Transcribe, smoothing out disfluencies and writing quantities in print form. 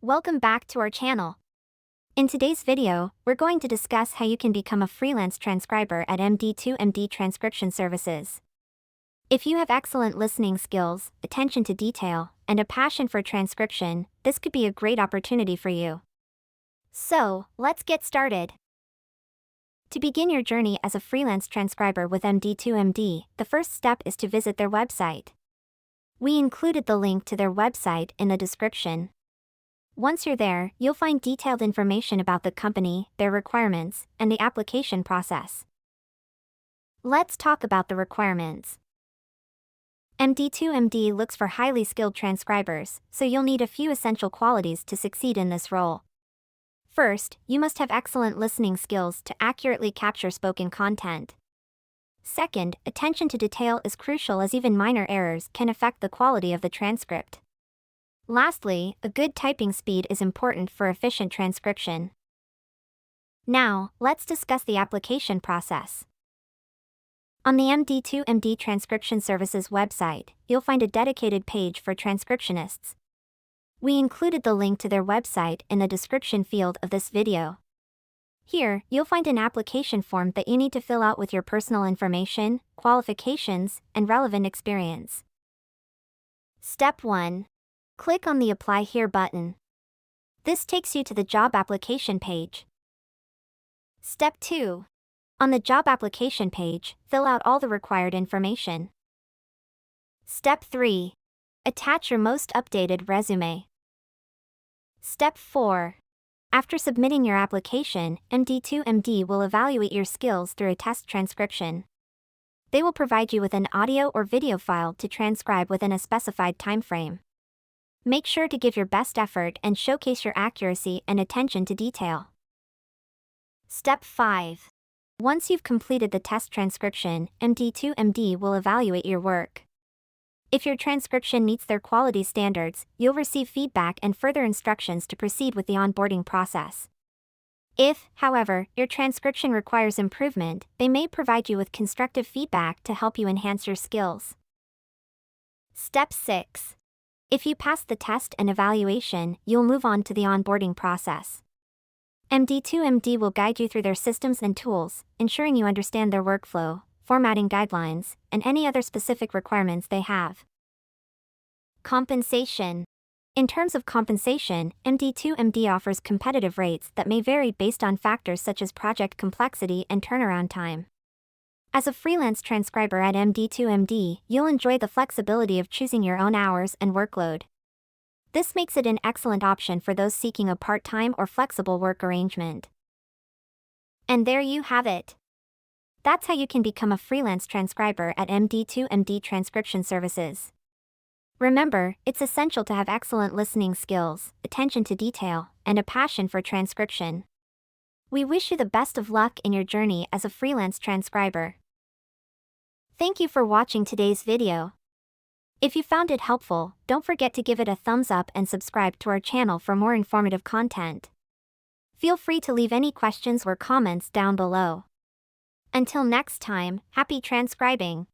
Welcome back to our channel. In today's video, we're going to discuss how you can become a freelance transcriber at MD2MD Transcription Services. If you have excellent listening skills, attention to detail, and a passion for transcription, this could be a great opportunity for you. So, let's get started. To begin your journey as a freelance transcriber with MD2MD, the first step is to visit their website. We included the link to their website in the description. Once you're there, you'll find detailed information about the company, their requirements, and the application process. Let's talk about the requirements. MD2MD looks for highly skilled transcribers, so you'll need a few essential qualities to succeed in this role. First, you must have excellent listening skills to accurately capture spoken content. Second, attention to detail is crucial as even minor errors can affect the quality of the transcript. Lastly, a good typing speed is important for efficient transcription. Now, let's discuss the application process. On the MD2MD Transcription Services website, you'll find a dedicated page for transcriptionists. We included the link to their website in the description field of this video. Here, you'll find an application form that you need to fill out with your personal information, qualifications, and relevant experience. Step 1. Click on the Apply Here button. This takes you to the job application page. Step 2. On the job application page, fill out all the required information. Step 3. Attach your most updated resume. Step 4. After submitting your application, MD2MD will evaluate your skills through a test transcription. They will provide you with an audio or video file to transcribe within a specified time frame. Make sure to give your best effort and showcase your accuracy and attention to detail. Step 5. Once you've completed the test transcription, MD2MD will evaluate your work. If your transcription meets their quality standards, you'll receive feedback and further instructions to proceed with the onboarding process. If, however, your transcription requires improvement, they may provide you with constructive feedback to help you enhance your skills. Step 6. If you pass the test and evaluation, you'll move on to the onboarding process. MD2MD will guide you through their systems and tools, ensuring you understand their workflow, formatting guidelines, and any other specific requirements they have. Compensation. In terms of compensation, MD2MD offers competitive rates that may vary based on factors such as project complexity and turnaround time. As a freelance transcriber at MD2MD, you'll enjoy the flexibility of choosing your own hours and workload. This makes it an excellent option for those seeking a part-time or flexible work arrangement. And there you have it. That's how you can become a freelance transcriber at MD2MD Transcription Services. Remember, it's essential to have excellent listening skills, attention to detail, and a passion for transcription. We wish you the best of luck in your journey as a freelance transcriber. Thank you for watching today's video. If you found it helpful, don't forget to give it a thumbs up and subscribe to our channel for more informative content. Feel free to leave any questions or comments down below. Until next time, happy transcribing!